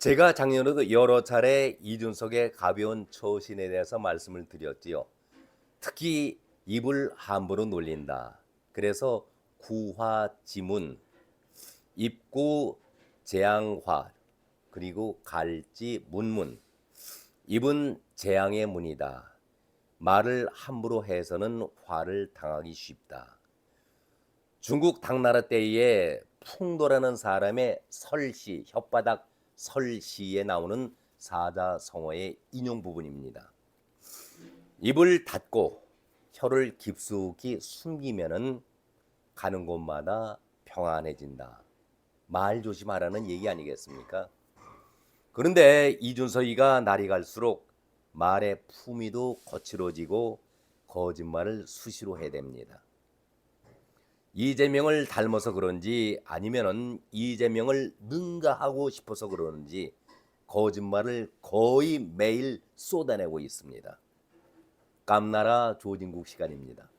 제가 작년에도 여러 차례 이준석의 가벼운 처신에 대해서 말씀을 드렸지요. 특히 입을 함부로 놀린다. 그래서 구화지문, 입구 재앙화, 그리고 갈지 문문. 입은 재앙의 문이다. 말을 함부로 해서는 화를 당하기 쉽다. 중국 당나라 때에 풍도라는 사람의 설시, 혓바닥 설시에 나오는 사자성어의 인용 부분입니다. 입을 닫고 혀를 깊숙이 숨기면은 가는 곳마다 평안해진다. 말 조심하라는 얘기 아니겠습니까? 그런데 이준석이가 날이 갈수록 말의 품위도 거칠어지고 거짓말을 수시로 해댑니다. 이재명을 닮아서 그런지 아니면은 이재명을 능가하고 싶어서 그러는지 거짓말을 거의 매일 쏟아내고 있습니다. 깜나라 조진국 시간입니다.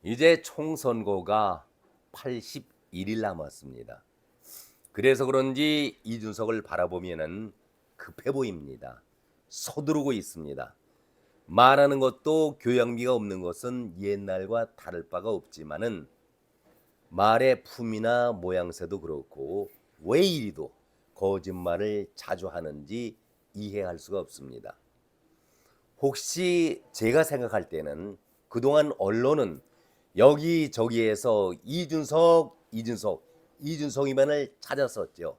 이제 총선거가 81일 남았습니다. 그래서 그런지 이준석을 바라보면은 급해 보입니다. 서두르고 있습니다. 말하는 것도 교양미가 없는 것은 옛날과 다를 바가 없지만은 말의 품이나 모양새도 그렇고 왜 이리도 거짓말을 자주 하는지 이해할 수가 없습니다. 혹시 제가 생각할 때는 그동안 언론은 여기저기에서 이준석이만을 찾았었죠.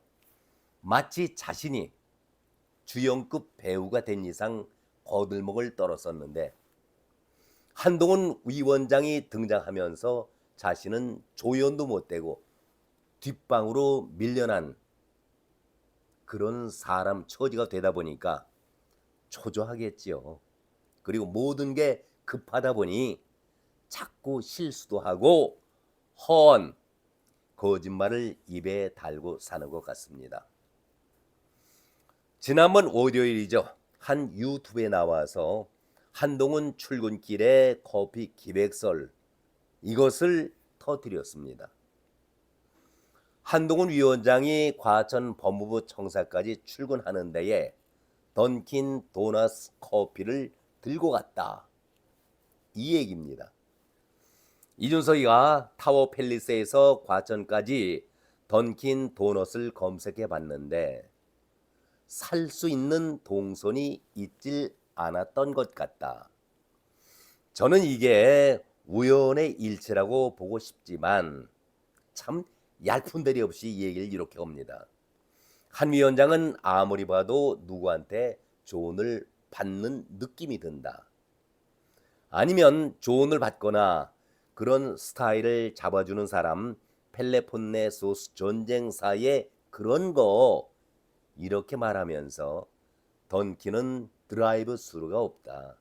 마치 자신이 주연급 배우가 된 이상 거들먹을 떨었었는데 한동훈 위원장이 등장하면서 자신은 조연도 못되고 뒷방으로 밀려난 그런 사람 처지가 되다 보니까 초조하겠지요. 그리고 모든 게 급하다 보니 자꾸 실수도 하고 허언, 거짓말을 입에 달고 사는 것 같습니다. 지난번 월요일이죠. 한 유튜브에 나와서 한동훈 출근길에 커피 기획설 이것을 터뜨렸습니다. 한동훈 위원장이 과천 법무부 청사까지 출근하는 데에 던킨 도너스 커피를 들고 갔다. 이 얘기입니다. 이준석이가 타워 팰리스에서 과천까지 던킨 도넛을 검색해 봤는데 살 수 있는 동선이 있질 않았던 것 같다. 저는 이게 우연의 일치라고 보고 싶지만 참 얄푼데리 없이 이 얘기를 이렇게 합니다. 한 위원장은 아무리 봐도 누구한테 조언을 받는 느낌이 든다. 아니면 조언을 받거나 그런 스타일을 잡아주는 사람, 펠레폰네 소스 전쟁사의 그런 거 이렇게 말하면서 던킨은 드라이브 스루가 없다.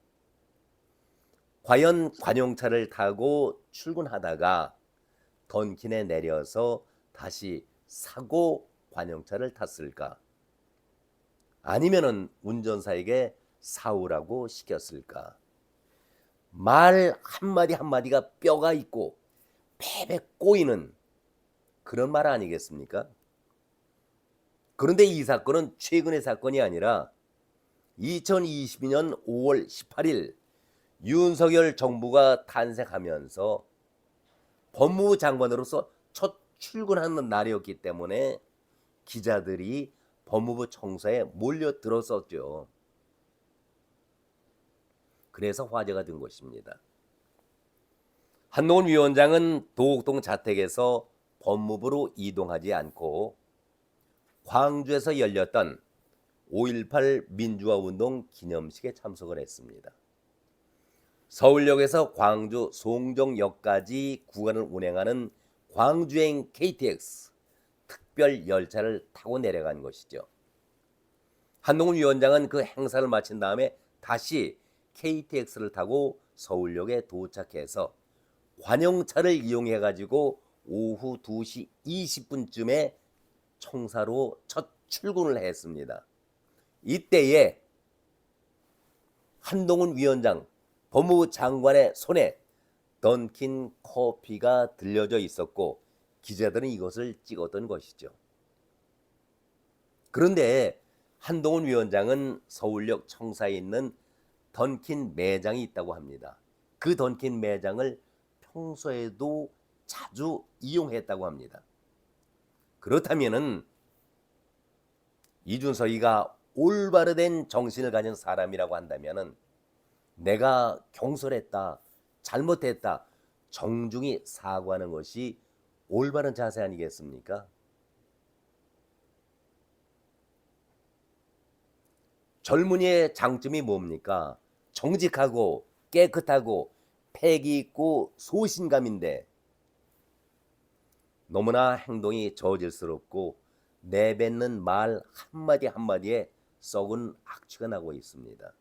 과연 관용차를 타고 출근하다가 던킨에 내려서 다시 사고 관용차를 탔을까? 아니면은 운전사에게 사오라고 시켰을까? 말 한마디 한마디가 뼈가 있고 폐배 꼬이는 그런 말 아니겠습니까? 그런데 이 사건은 최근의 사건이 아니라 2022년 5월 18일 윤석열 정부가 탄생하면서 법무부 장관으로서 첫 출근하는 날이었기 때문에 기자들이 법무부 청사에 몰려들었었죠. 그래서 화제가 된 것입니다. 한동훈 위원장은 도곡동 자택에서 법무부로 이동하지 않고 광주에서 열렸던 5.18 민주화운동 기념식에 참석을 했습니다. 서울역에서 광주 송정역까지 구간을 운행하는 광주행 KTX 특별 열차를 타고 내려간 것이죠. 한동훈 위원장은 그 행사를 마친 다음에 다시 KTX를 타고 서울역에 도착해서 관용차를 이용해 가지고 오후 2시 20분쯤에 청사로 첫 출근을 했습니다. 이때에 한동훈 위원장 법무부 장관의 손에 던킨 커피가 들려져 있었고 기자들은 이것을 찍었던 것이죠. 그런데 한동훈 위원장은 서울역 청사에 있는 던킨 매장이 있다고 합니다. 그 던킨 매장을 평소에도 자주 이용했다고 합니다. 그렇다면은 이준석이가 올바르된 정신을 가진 사람이라고 한다면은 내가 경솔했다, 잘못했다, 정중히 사과하는 것이 올바른 자세 아니겠습니까? 젊은이의 장점이 뭡니까? 정직하고 깨끗하고 패기 있고 소신감인데 너무나 행동이 저질스럽고 내뱉는 말 한마디 한마디에 썩은 악취가 나고 있습니다.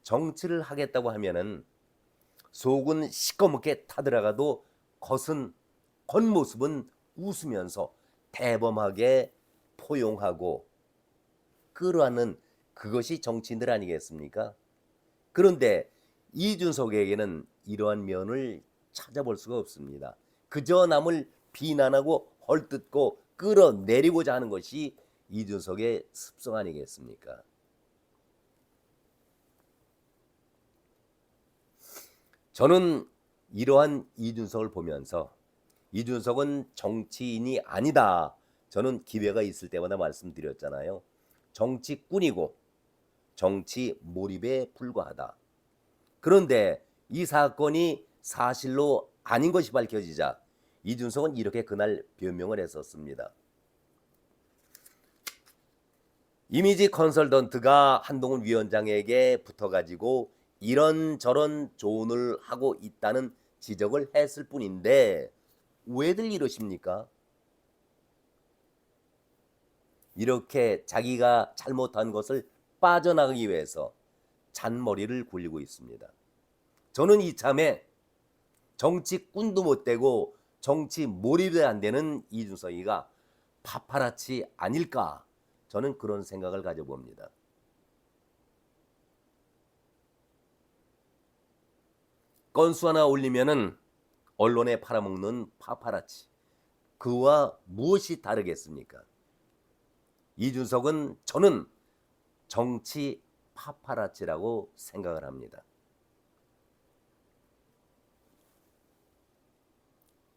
정치를 하겠다고 하면은 속은 시꺼멓게 타들어가도 겉모습은 웃으면서 대범하게 포용하고 끌어안는 그것이 정치인들 아니겠습니까? 그런데 이준석에게는 이러한 면을 찾아볼 수가 없습니다. 그저 남을 비난하고 헐뜯고 끌어내리고자 하는 것이 이준석의 습성 아니겠습니까? 저는 이러한 이준석을 보면서 이준석은 정치인이 아니다. 저는 기회가 있을 때마다 말씀드렸잖아요. 정치꾼이고 정치 몰입에 불과하다. 그런데 이 사건이 사실로 아닌 것이 밝혀지자 이준석은 이렇게 그날 변명을 했었습니다. 이미지 컨설턴트가 한동훈 위원장에게 붙어가지고 이런저런 조언을 하고 있다는 지적을 했을 뿐인데 왜들 이러십니까? 이렇게 자기가 잘못한 것을 빠져나가기 위해서 잔머리를 굴리고 있습니다. 저는 이참에 정치꾼도 못 되고 정치 몰입이 안 되는 이준석이가 파파라치 아닐까, 저는 그런 생각을 가져봅니다. 건수 하나 올리면은 언론에 팔아먹는 파파라치, 그와 무엇이 다르겠습니까? 이준석은 저는 정치 파파라치라고 생각을 합니다.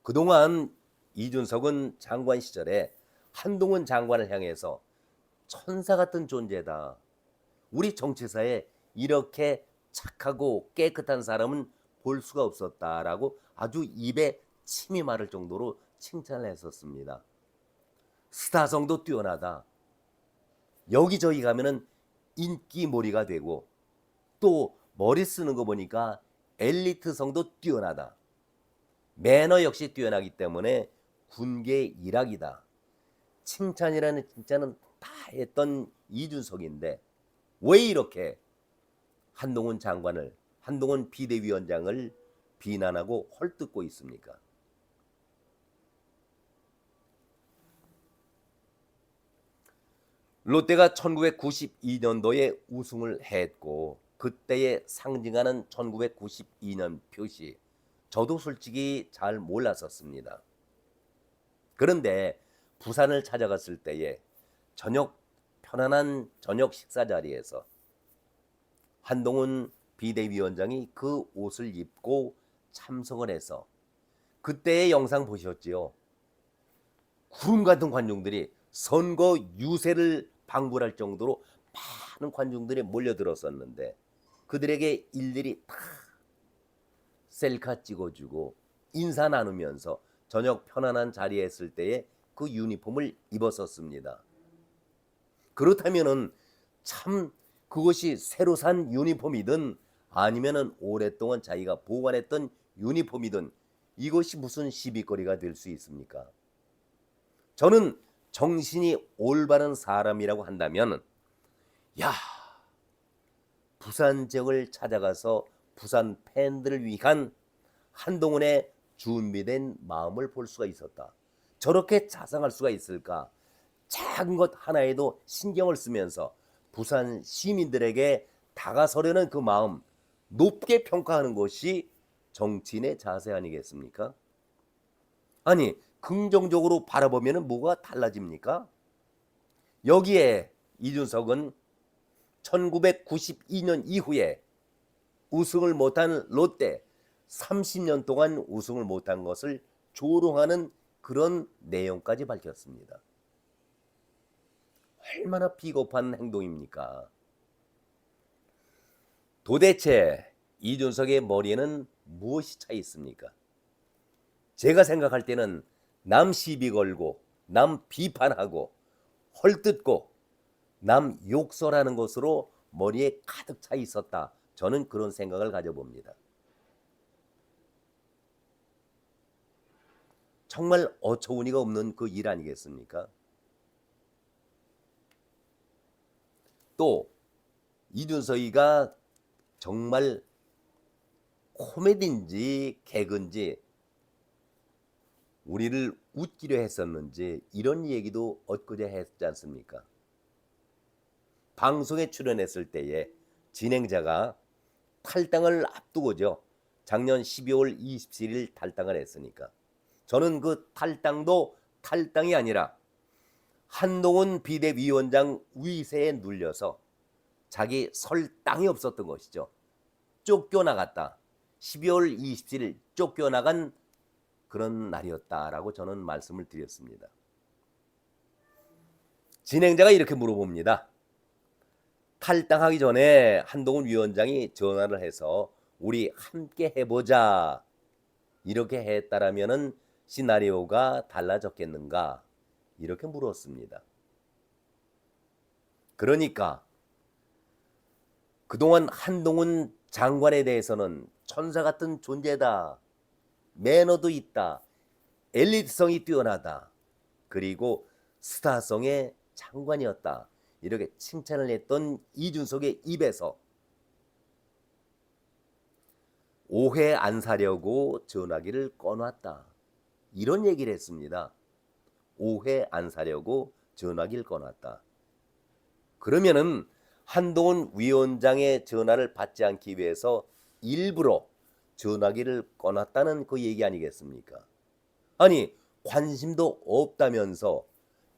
그동안 이준석은 장관 시절에 한동훈 장관을 향해서 천사 같은 존재다. 우리 정치사에 이렇게 착하고 깨끗한 사람은 볼 수가 없었다라고 아주 입에 침이 마를 정도로 칭찬을 했었습니다. 스타성도 뛰어나다. 여기저기 가면은 인기몰이가 되고 또 머리 쓰는 거 보니까 엘리트성도 뛰어나다. 매너 역시 뛰어나기 때문에 군계 일학이다. 칭찬이라는 칭찬은 다 했던 이준석인데 왜 이렇게 한동훈 장관을, 한동훈 비대위원장을 비난하고 헐뜯고 있습니까? 롯데가 1992년도에 우승을 했고 그때에 상징하는 1992년 표시, 저도 솔직히 잘 몰랐었습니다. 그런데 부산을 찾아갔을 때에 편안한 저녁 식사 자리에서 한동훈 비대위원장이 그 옷을 입고 참석을 해서 그때의 영상 보셨지요? 구름 같은 관중들이 선거 유세를 방불할 정도로 많은 관중들이 몰려들었었는데 그들에게 일일이 다 셀카 찍어주고 인사 나누면서 저녁 편안한 자리에 있을 때에 그 유니폼을 입었었습니다. 그렇다면은 참 그것이 새로 산 유니폼이든 아니면은 오랫동안 자기가 보관했던 유니폼이든 이것이 무슨 시비거리가 될 수 있습니까? 저는 정신이 올바른 사람이라고 한다면 야, 부산 지역을 찾아가서 부산 팬들을 위한 한동훈의 준비된 마음을 볼 수가 있었다. 저렇게 자상할 수가 있을까? 작은 것 하나에도 신경을 쓰면서 부산 시민들에게 다가서려는 그 마음, 높게 평가하는 것이 정치인의 자세 아니겠습니까? 아니, 긍정적으로 바라보면 뭐가 달라집니까? 여기에 이준석은 1992년 이후에 우승을 못한 롯데 30년 동안 우승을 못한 것을 조롱하는 그런 내용까지 밝혔습니다. 얼마나 비겁한 행동입니까? 도대체 이준석의 머리에는 무엇이 차 있습니까? 제가 생각할 때는 남 시비 걸고 남 비판하고 헐뜯고 남 욕설하는 것으로 머리에 가득 차 있었다. 저는 그런 생각을 가져봅니다. 정말 어처구니가 없는 그 일 아니겠습니까? 또 이준석이가 정말 코미디인지 개그인지 우리를 웃기려 했었는지 이런 얘기도 엊그제 했지 않습니까? 방송에 출연했을 때에 진행자가 탈당을 앞두고죠. 작년 12월 27일 탈당을 했으니까 저는 그 탈당도 탈당이 아니라 한동훈 비대위원장 위세에 눌려서 자기 설 땅이 없었던 것이죠. 쫓겨나갔다. 12월 27일 쫓겨나간 그런 날이었다라고 저는 말씀을 드렸습니다. 진행자가 이렇게 물어봅니다. 탈당하기 전에 한동훈 위원장이 전화를 해서 우리 함께 해보자 이렇게 했다라면은 시나리오가 달라졌겠는가 이렇게 물었습니다. 그러니까 그동안 한동훈 장관에 대해서는 천사 같은 존재다. 매너도 있다. 엘리트성이 뛰어나다. 그리고 스타성의 장관이었다. 이렇게 칭찬을 했던 이준석의 입에서 오해 안 사려고 전화기를 꺼놨다. 이런 얘기를 했습니다. 오해 안 사려고 전화기를 꺼놨다. 그러면은 한동훈 위원장의 전화를 받지 않기 위해서 일부러 전화기를 꺼놨다는 그 얘기 아니겠습니까? 아니 관심도 없다면서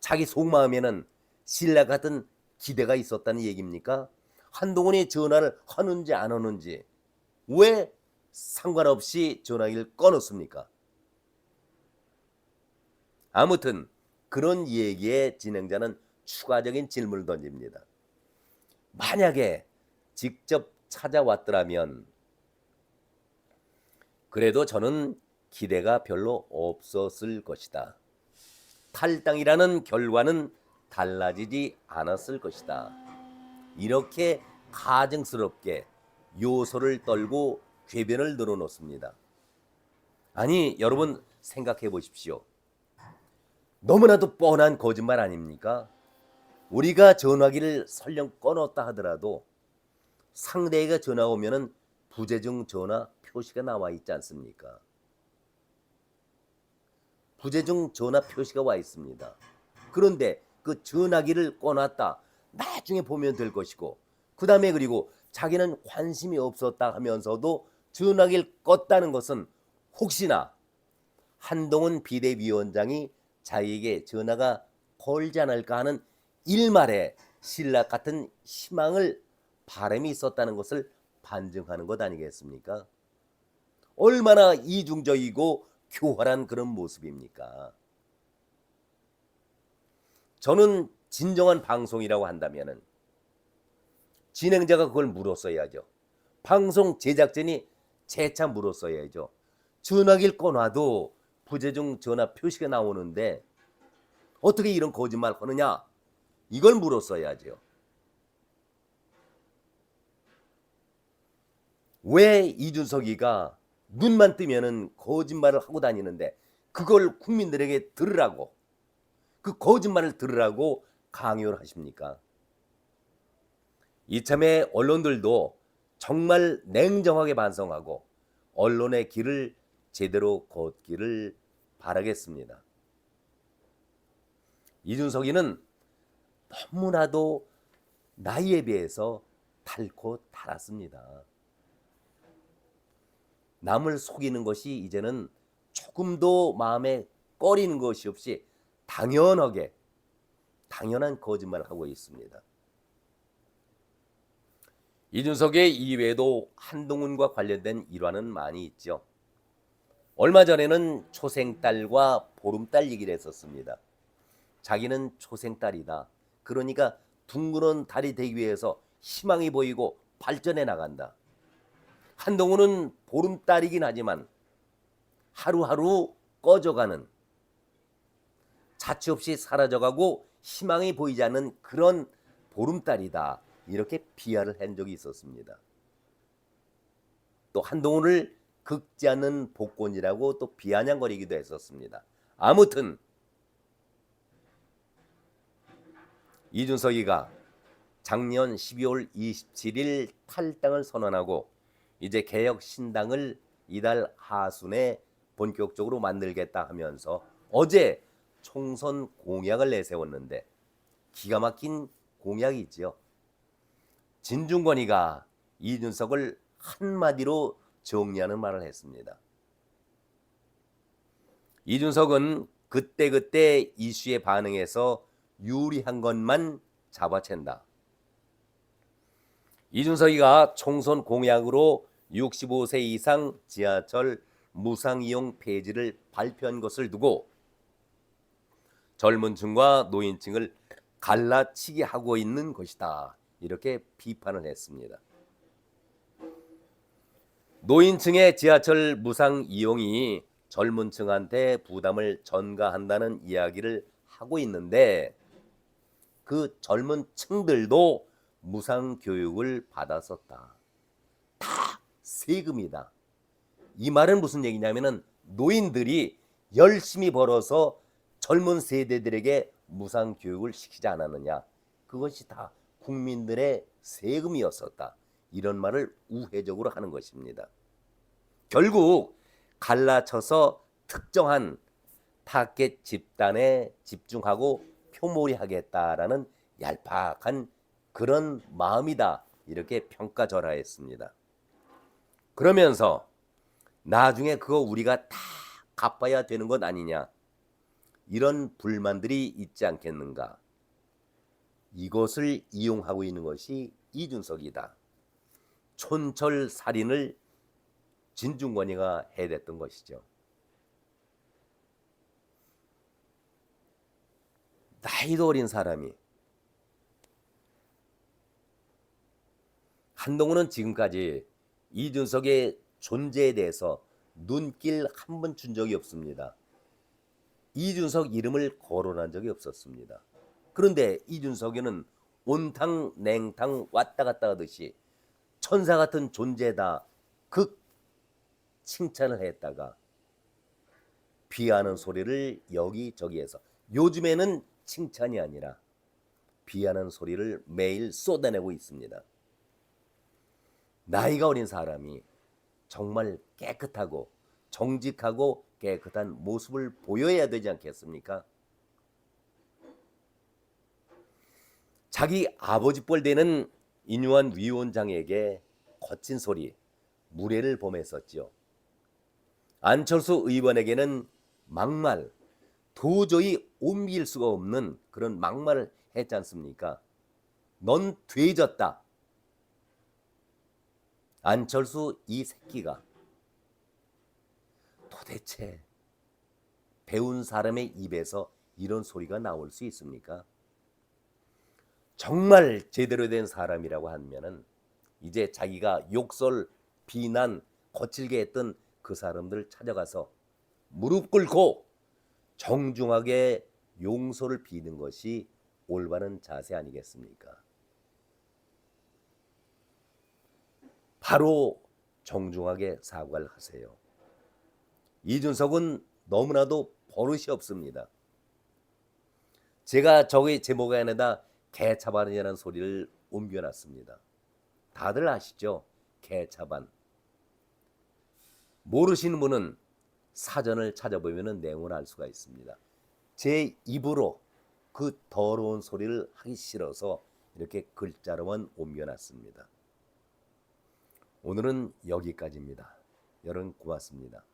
자기 속마음에는 신라 같은 기대가 있었다는 얘기입니까? 한동훈이 전화를 하는지 안 하는지 왜 상관없이 전화기를 꺼놓습니까? 아무튼 그런 얘기에 진행자는 추가적인 질문을 던집니다. 만약에 직접 찾아왔더라면 그래도 저는 기대가 별로 없었을 것이다. 탈당이라는 결과는 달라지지 않았을 것이다. 이렇게 가증스럽게 요소를 떨고 궤변을 늘어놓습니다. 아니 여러분 생각해 보십시오. 너무나도 뻔한 거짓말 아닙니까? 우리가 전화기를 설령 꺼놓았다 하더라도 상대가 전화 오면은 부재중 전화 표시가 나와 있지 않습니까? 부재중 전화 표시가 와 있습니다. 그런데 그 전화기를 꺼놨다. 나중에 보면 될 것이고 그 다음에 그리고 자기는 관심이 없었다 하면서도 전화기를 껐다는 것은 혹시나 한동훈 비대위원장이 자기에게 전화가 걸지 않을까 하는 일말의 신락 같은 희망을 바람이 있었다는 것을 반증하는 것 아니겠습니까? 얼마나 이중적이고 교활한 그런 모습입니까? 저는 진정한 방송이라고 한다면은 진행자가 그걸 물었어야죠. 방송 제작진이 재차 물었어야죠. 전화기를 꺼놔도 부재중 전화 표시가 나오는데 어떻게 이런 거짓말 하느냐? 이걸 물었어야죠. 왜 이준석이가 눈만 뜨면은 거짓말을 하고 다니는데 그걸 국민들에게 들으라고 그 거짓말을 들으라고 강요를 하십니까? 이참에 언론들도 정말 냉정하게 반성하고 언론의 길을 제대로 걷기를 바라겠습니다. 이준석이는 너무나도 나이에 비해서 닳고 닳았습니다. 남을 속이는 것이 이제는 조금도 마음에 꺼리는 것이 없이 당연하게 당연한 거짓말을 하고 있습니다. 이준석의 이외에도 한동훈과 관련된 일화는 많이 있죠. 얼마 전에는 초생딸과 보름달 얘기를 했었습니다. 자기는 초생딸이다. 그러니까 둥그런 달이 되기 위해서 희망이 보이고 발전해 나간다. 한동훈은 보름달이긴 하지만 하루하루 꺼져가는, 자취 없이 사라져가고 희망이 보이지 않는 그런 보름달이다. 이렇게 비하를 한 적이 있었습니다. 또 한동훈을 긁지 않는 복권이라고 또 비아냥거리기도 했었습니다. 아무튼 이준석이가 작년 12월 27일 탈당을 선언하고 이제 개혁신당을 이달 하순에 본격적으로 만들겠다 하면서 어제 총선 공약을 내세웠는데 기가 막힌 공약이지요. 진중권이가 이준석을 한마디로 정리하는 말을 했습니다. 이준석은 그때그때 이슈에 반응해서 유리한 것만 잡아챈다. 이준석이가 총선 공약으로 65세 이상 지하철 무상이용 폐지를 발표한 것을 두고 젊은 층과 노인층을 갈라치게 하고 있는 것이다. 이렇게 비판을 했습니다. 노인층의 지하철 무상 이용이 젊은 층한테 부담을 전가한다는 이야기를 하고 있는데 그 젊은 층들도 무상 교육을 받았었다. 다 세금이다. 이 말은 무슨 얘기냐면은 노인들이 열심히 벌어서 젊은 세대들에게 무상 교육을 시키지 않았느냐. 그것이 다 국민들의 세금이었었다. 이런 말을 우회적으로 하는 것입니다. 결국 갈라쳐서 특정한 타겟 집단에 집중하고 표몰이하겠다라는 얄팍한 그런 마음이다. 이렇게 평가절하했습니다. 그러면서 나중에 그거 우리가 다 갚아야 되는 것 아니냐. 이런 불만들이 있지 않겠는가. 이것을 이용하고 있는 것이 이준석이다. 촌철살인을 진중권이가 해댔던 것이죠. 나이도 어린 사람이 한동훈은 지금까지 이준석의 존재에 대해서 눈길 한 번 준 적이 없습니다. 이준석 이름을 거론한 적이 없었습니다. 그런데 이준석이는 온탕 냉탕 왔다 갔다 하듯이 천사 같은 존재다 극 칭찬을 했다가 비하는 소리를 여기저기에서 요즘에는 칭찬이 아니라 비하는 소리를 매일 쏟아내고 있습니다. 나이가 어린 사람이 정말 깨끗하고 정직하고 깨끗한 모습을 보여야 되지 않겠습니까? 자기 아버지 뻘 되는 인유한 위원장에게 거친 소리, 무례를 범했었죠. 안철수 의원에게는 막말, 도저히 옮길 수가 없는 그런 막말을 했지 않습니까? 넌 돼졌다. 안철수 이 새끼가 도대체 배운 사람의 입에서 이런 소리가 나올 수 있습니까? 정말 제대로 된 사람이라고 하면은 이제 자기가 욕설, 비난, 거칠게 했던 그 사람들을 찾아가서 무릎 꿇고 정중하게 용서를 비는 것이 올바른 자세 아니겠습니까? 바로 정중하게 사과를 하세요. 이준석은 너무나도 버릇이 없습니다. 제가 저기 제목 안에다 개차반이라는 소리를 옮겨놨습니다. 다들 아시죠? 개차반. 모르시는 분은 사전을 찾아보면 내용을 알 수가 있습니다. 제 입으로 그 더러운 소리를 하기 싫어서 이렇게 글자로만 옮겨놨습니다. 오늘은 여기까지입니다. 여러분 고맙습니다.